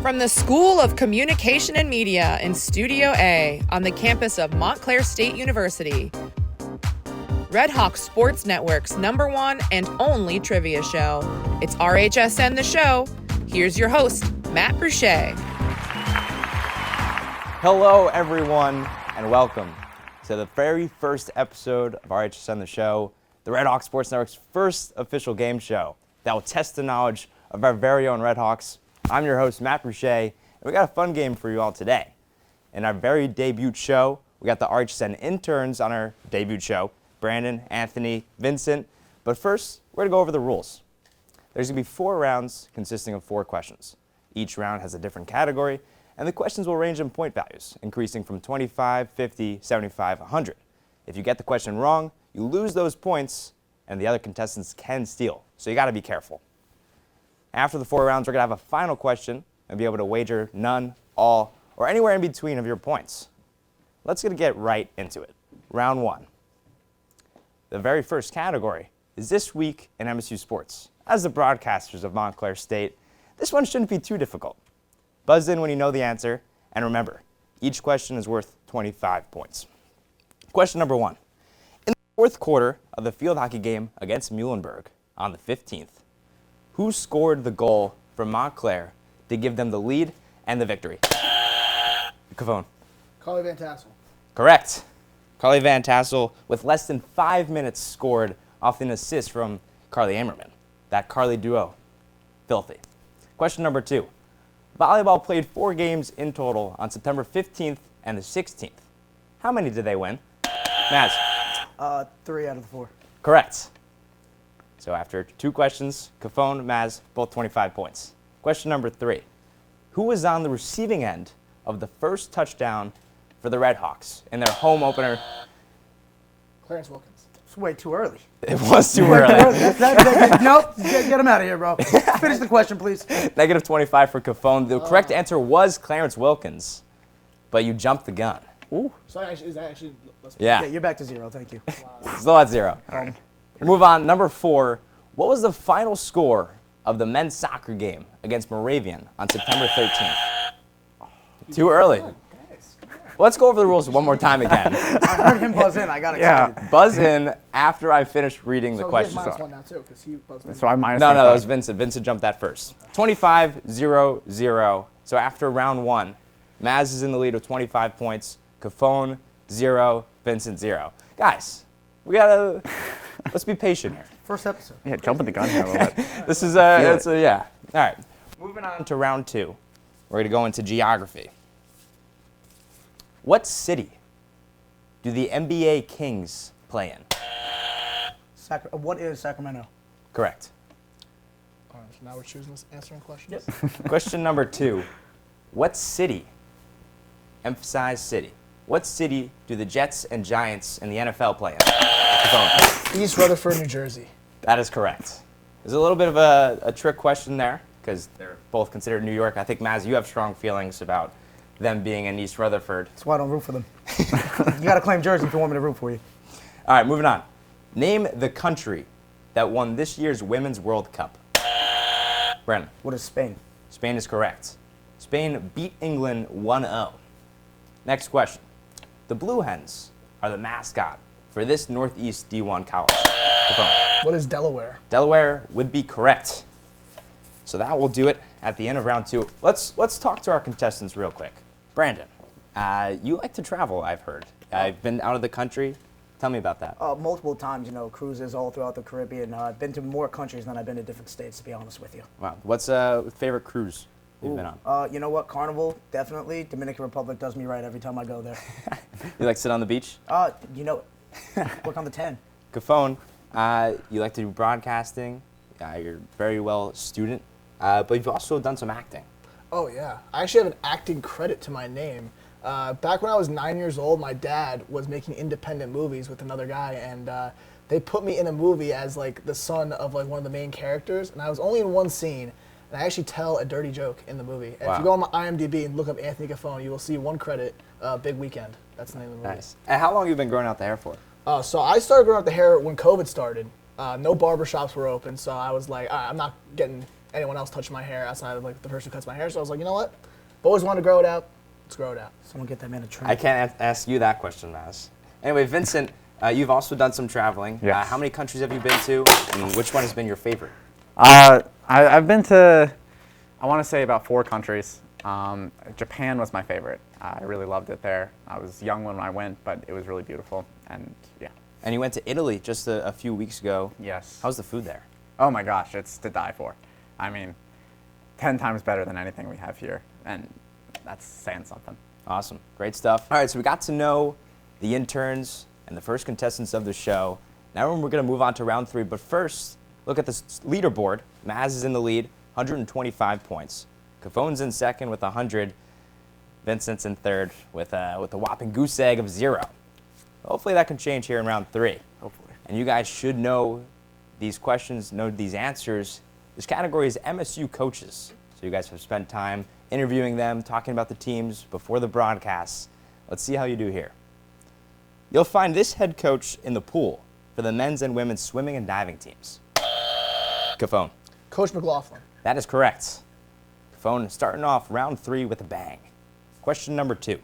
From the School of Communication and Media in Studio A on the campus of Montclair State University, Red Hawk Sports Network's #1 and only trivia show. It's RHSN The Show. Here's your host, Matt Bruchez. Hello, everyone, and welcome to the very first episode of RHSN The Show, the Red Hawk Sports Network's first official game show that will test the knowledge of our very own Red Hawks. I'm your host, Matt Bruchez, and we got a fun game for you all today. In our very debut show, we got the RHSN interns on our debut show, Brandon, Anthony, Vincent. But first, we're going to go over the rules. There's going to be 4 rounds consisting of 4 questions. Each round has a different category, and the questions will range in point values, increasing from 25, 50, 75, 100. If you get the question wrong, you lose those points, and the other contestants can steal. So you got to be careful. After the 4 rounds, we're going to have a final question and be able to wager none, all, or anywhere in between of your points. Let's get right into it. Round 1. The very first category is This Week in MSU Sports. As the broadcasters of Montclair State, this one shouldn't be too difficult. Buzz in when you know the answer, and remember, each question is worth 25 points. Question number 1. In the 4th quarter of the field hockey game against Muhlenberg on the 15th, who scored the goal for Montclair to give them the lead and the victory? Cavone. Carly Van Tassel. Correct. Carly Van Tassel with less than 5 minutes scored off an assist from Carly Ammerman. That Carly duo. Filthy. Question number 2. Volleyball played 4 games in total on September 15th and the 16th. How many did they win? Maz. 3 out of the 4. Correct. So after 2 questions, Cafone, Maz, both 25 points. Question number 3. Who was on the receiving end of the first touchdown for the Red Hawks in their home opener? Clarence Wilkins. It's way too early. It was too early. Nope, get him out of here, bro. Finish the question, please. Negative 25 for Cafone. The correct answer was Clarence Wilkins, but you jumped the gun. Ooh. So is that actually? Yeah. Yeah, you're back to 0. Thank you. Still at 0. Move on. Number 4. What was the final score of the men's soccer game against Moravian on September 13th? Too early. Let's go over the rules one more time again. I heard him buzz in. I got excited. Buzz in after I finish reading the So questions. he's -1 now too, because he buzzed in. So I minus No, 25. that was Vincent. Vincent jumped that first. 25, 0, 0. So after round 1, Maz is in the lead with 25 points. Cafone, 0. Vincent, 0. Guys, let's be patient here. First episode. Yeah, jumping the gun here a little bit. This is yeah. All right. Moving on to round 2. We're going to go into geography. What city do the NBA Kings play in? What is Sacramento? Correct. All right, so now we're choosing this answering questions. Yep. Question number 2. What city, emphasize city, what city do the Jets and Giants in the NFL play in? East Rutherford, New Jersey. That is correct. There's a little bit of a trick question there because they're both considered New York. I think, Maz, you have strong feelings about them being in East Rutherford. That's why I don't root for them. You got to claim Jersey if you want me to root for you. All right, moving on. Name the country that won this year's Women's World Cup. Brandon. What is Spain? Spain is correct. Spain beat England 1-0. Next question. The Blue Hens are the mascot for this Northeast D1 college. What is Delaware? Delaware would be correct. So that will do it at the end of round 2. Let's talk to our contestants real quick. Brandon, you like to travel, I've heard. I've been out of the country. Tell me about that. Multiple times, cruises all throughout the Caribbean. I've been to more countries than I've been to different states, to be honest with you. Wow. What's a favorite cruise you've been on? You know what? Carnival, definitely. Dominican Republic does me right every time I go there. You like to sit on the beach? Work on the 10. Cafone, you like to do broadcasting. You're very well student, but you've also done some acting. Oh yeah, I actually have an acting credit to my name. Back when I was 9 years old, my dad was making independent movies with another guy, and they put me in a movie as like the son of like one of the main characters, and I was only in one scene, and I actually tell a dirty joke in the movie. And if you go on my IMDb and look up Anthony Cafone, you will see one credit, Big Weekend. That's the name of the movie. Nice. And how long have you been growing out the hair for? So I started growing out the hair when COVID started. No barbershops were open, so I was like, all right, I'm not getting anyone else touch my hair outside of like the person who cuts my hair. So I was like, you know what? I've always wanted to grow it out. Let's grow it out. Someone get that man a trim. I can't ask you that question, Maz. Anyway, Vincent, you've also done some traveling. Yes. How many countries have you been to, and which one has been your favorite? I've been to, I want to say about 4 countries. Japan was my favorite. I really loved it there. I was young when I went, but it was really beautiful, and yeah. And you went to Italy just a few weeks ago. Yes. How's the food there? Oh my gosh, it's to die for. I mean, 10 times better than anything we have here, and that's saying something. Awesome. Great stuff. All right, so we got to know the interns and the first contestants of the show. Now we're going to move on to round 3, but first, look at this leaderboard. Maz is in the lead, 125 points. Cafone's in second with 100. Vincent's in third with a whopping goose egg of 0. Hopefully that can change here in round 3. Hopefully. And you guys should know these questions, know these answers. This category is MSU coaches. So you guys have spent time interviewing them, talking about the teams before the broadcasts. Let's see how you do here. You'll find this head coach in the pool for the men's and women's swimming and diving teams. Cafone. Coach McLaughlin. That is correct. Cafone starting off round 3 with a bang. Question number 2.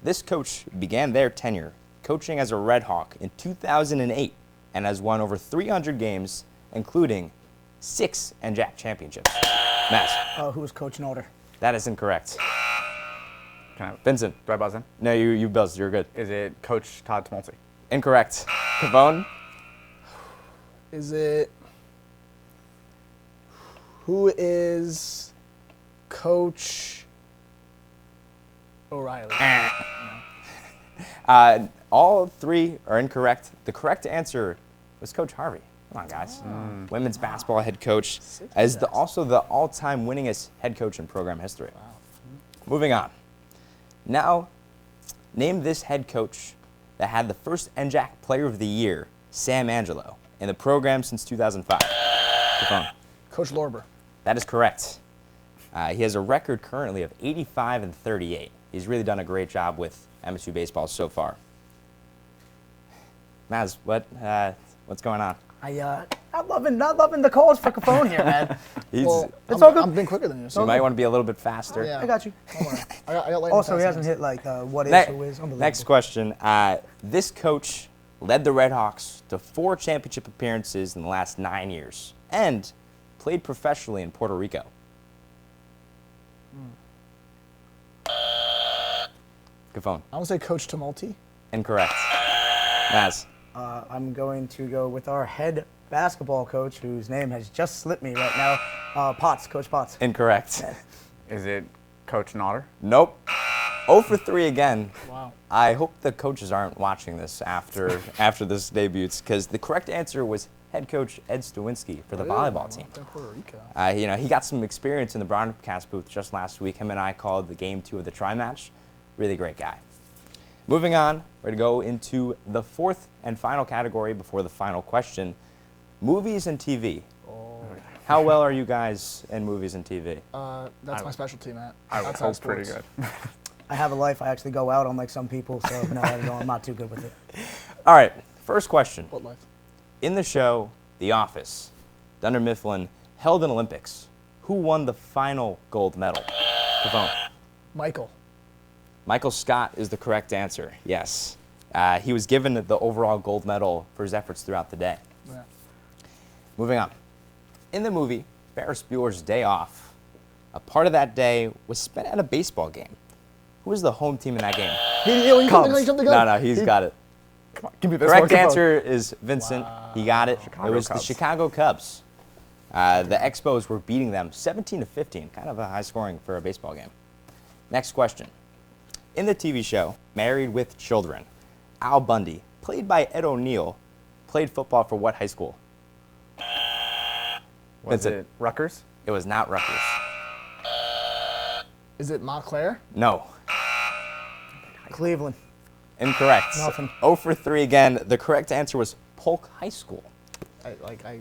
This coach began their tenure coaching as a Red Hawk in 2008 and has won over 300 games, including 6 NJAC championships. Matt. Who was Coach in order? That is incorrect. Can I, Vincent. do I buzz in? No, you buzzed. You're good. Is it Coach Todd Smoltzy? Incorrect. Cavone. Is it? Who is Coach O'Reilly? All 3 are incorrect. The correct answer was Coach Harvey. Come on, guys. Women's basketball head coach, as also the all-time winningest head coach in program history. Wow. Moving on. Now, name this head coach that had the first NJAC Player of the Year, Sam Angelo, in the program since 2005. Coach Lorber. That is correct. He has a record currently of 85-38. He's really done a great job with MSU baseball so far. Maz, what's going on? Not loving the calls for Capone here, man. Well, It's all good. I'm being quicker than you. So you might want to be a little bit faster. Yeah. I got you. Don't worry. I got lightning Also, he fast hasn't hands. hit like what is, who is. Unbelievable. Next question. This coach led the Red Hawks to 4 championship appearances in the last 9 years and played professionally in Puerto Rico. Good phone. I want to say Coach Tumulty. Incorrect. Maz. I'm going to go with our head basketball coach, whose name has just slipped me right now. Potts, Coach Potts. Incorrect. Is it Coach Nodder? Nope. 0 for 3 again. Wow. I hope the coaches aren't watching this after this debuts, because the correct answer was head coach Ed Stawinski for the volleyball team. Puerto Rico. He got some experience in the broadcast booth just last week. Him and I called the game 2 of the tri-match. Really great guy. Moving on, we're going to go into the 4th and final category before the final question, movies and TV. Oh. How well are you guys in movies and TV? That's my specialty, Matt. I would Outside hope pretty sports. good. I have a life. I actually go out unlike some people, so no, I'm not too good with it. All right, first question. What life? In the show The Office, Dunder Mifflin held an Olympics. Who won the final gold medal? Cavone. Michael. Michael Scott is the correct answer, yes. He was given the overall gold medal for his efforts throughout the day. Yeah. Moving on. In the movie Ferris Bueller's Day Off, a part of that day was spent at a baseball game. Who was the home team in that game? No, he's got it. Come on, give me this Correct one. answer is Vincent. He got it. Chicago It was Cubs. the Chicago Cubs. The Expos were beating them 17-15, kind of a high scoring for a baseball game. Next question. In the TV show Married with Children, Al Bundy, played by Ed O'Neill, played football for what high school? Was Vincent. it Rutgers? It was not Rutgers. Is it Montclair? No. Cleveland. Incorrect. Nothing. 0 for 3 again. The correct answer was Polk High School. I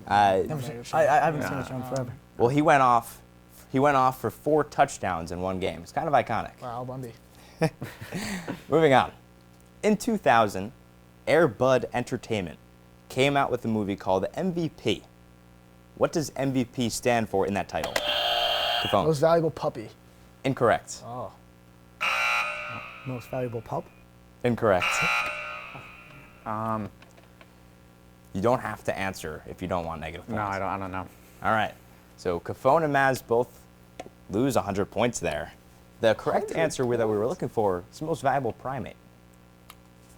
I haven't seen it in forever. Well, he went off for 4 touchdowns in one game. It's kind of iconic. Wow, Al Bundy. Moving on. In 2000, Air Bud Entertainment came out with a movie called MVP. What does MVP stand for in that title? Kafone. Most valuable puppy. Incorrect. Oh. Most valuable pup? Incorrect. You don't have to answer if you don't want negative points. No, I don't know. All right. So Kafone and Maz both lose 100 points there. The correct answer that we were looking for is the most valuable primate.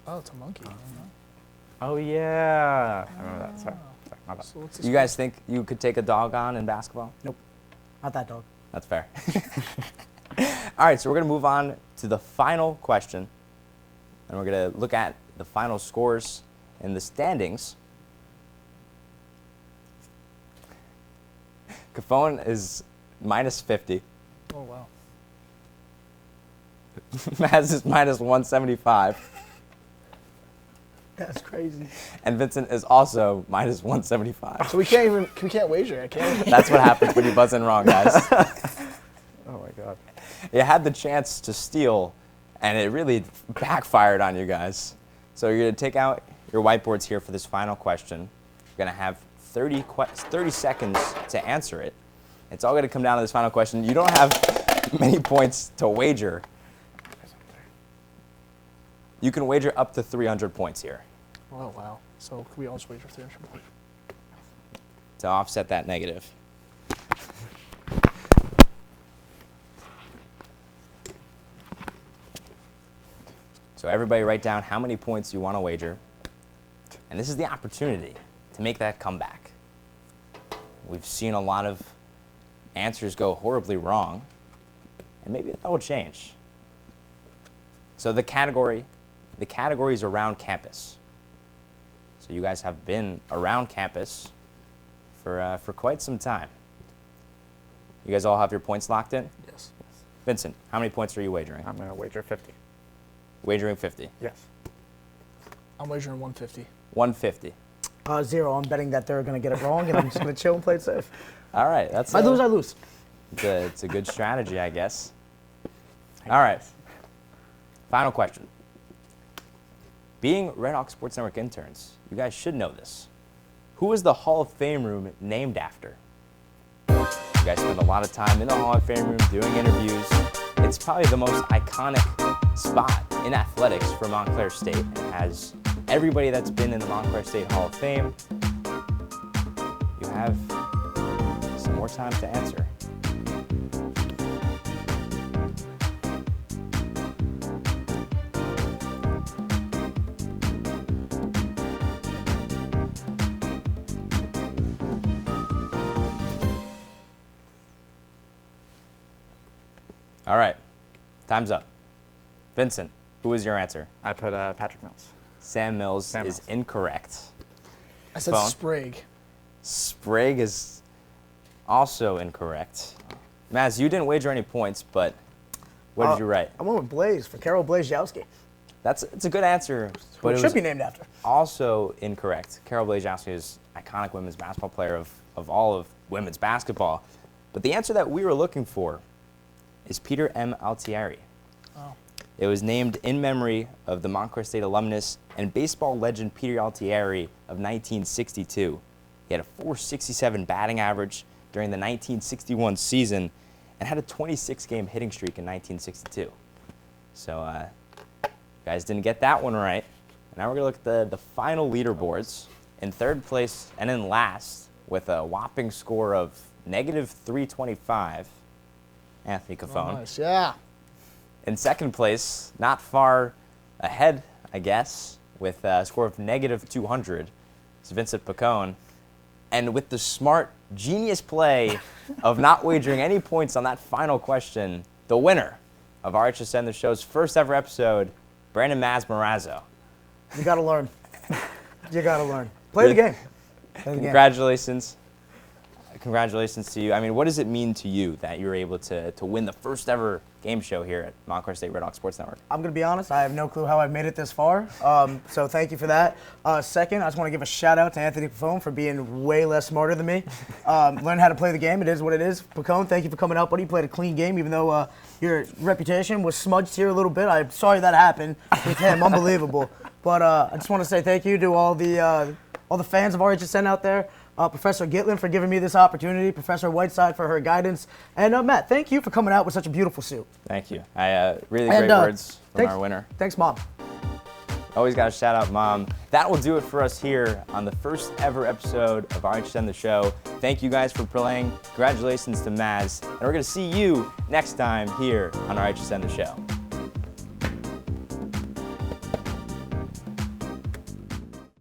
Oh, it's a monkey. I don't know. Oh, yeah. I remember that. Sorry, my bad. So what's this You guys think you could take a dog on in basketball? Nope. Not that dog. That's fair. All right, so we're going to move on to the final question. And we're going to look at the final scores and the standings. Kafone is minus 50. Oh, wow. Maz is minus 175. That's crazy. And Vincent is also minus 175. So we can't wager. I can't. That's what happens when you buzz in wrong, guys. Oh, my God. You had the chance to steal, and it really backfired on you guys. So you're going to take out your whiteboards here for this final question. You're going to have 30 seconds to answer it. It's all going to come down to this final question. You don't have many points to wager. You can wager up to 300 points here Oh, wow. So can we all just wager 300 points? to offset that negative. So everybody write down how many points you want to wager. And this is the opportunity to make that comeback. We've seen a lot of answers go horribly wrong, and maybe that will change. So the category is around campus. So you guys have been around campus for quite some time. You guys all have your points locked in? Yes. Vincent, how many points are you wagering? I'm going to wager 50. Wagering 50. Yes. I'm wagering 150. 150. 0. I'm betting that they're going to get it wrong, and I'm just going to chill and play it safe. All right, that's If I lose, I lose. it's a good strategy, I guess. All right. Final question. Being Red Hawk Sports Network interns, you guys should know this. Who is the Hall of Fame room named after? You guys spend a lot of time in the Hall of Fame room doing interviews. It's probably the most iconic spot in athletics for Montclair State. It has everybody that's been in the Montclair State Hall of Fame. You have some more time to answer. All right, time's up. Vincent, who is your answer? I put Patrick Mills. Sam Mills Sam is Mills. I incorrect. said Phone. Sprague. Sprague is also incorrect. Maz, you didn't wager any points, but what did you write? I went with Blaze for Carol Blazejowski. It's a good answer, Who but it it should was be named after. also incorrect. Carol Blazejowski is an iconic women's basketball player of all of women's basketball. But the answer that we were looking for is Peter M. Altieri. Oh. It was named in memory of the Montclair State alumnus and baseball legend Peter Altieri of 1962. He had a .467 batting average during the 1961 season and had a 26-game hitting streak in 1962. So you guys didn't get that one right. Now we're going to look at the final leaderboards. In third place and in last with a whopping score of negative 325, Anthony Kafone. Oh, nice. Yeah. In second place, not far ahead, I guess, with a score of negative 200, is Vincent Pacone. And with the smart, genius play of not wagering any points on that final question, the winner of RHSN, the show's first ever episode, Brandon Masmarazzo. You got to learn. You got to learn. Play the game. Play the game. Congratulations. Congratulations to you. I mean, what does it mean to you that you were able to win the first ever game show here at Montclair State Red Hawk Sports Network? I'm going to be honest, I have no clue how I've made it this far. So thank you for that. Second, I just want to give a shout out to Anthony Pacone for being way less smarter than me. Learn how to play the game. It is what it is. Pacone, thank you for coming out, buddy. You played a clean game, even though your reputation was smudged here a little bit. I'm sorry that happened with him. Unbelievable. But I just want to say thank you to all the fans of RHSN out there. Professor Gitlin for giving me this opportunity, Professor Whiteside for her guidance, and Matt, thank you for coming out with such a beautiful suit. Thank you. Really great words from our winner. Thanks, Mom. Always got to shout out Mom. That will do it for us here on the first ever episode of RHSN The Show. Thank you guys for playing. Congratulations to Maz. And we're going to see you next time here on RHSN The Show.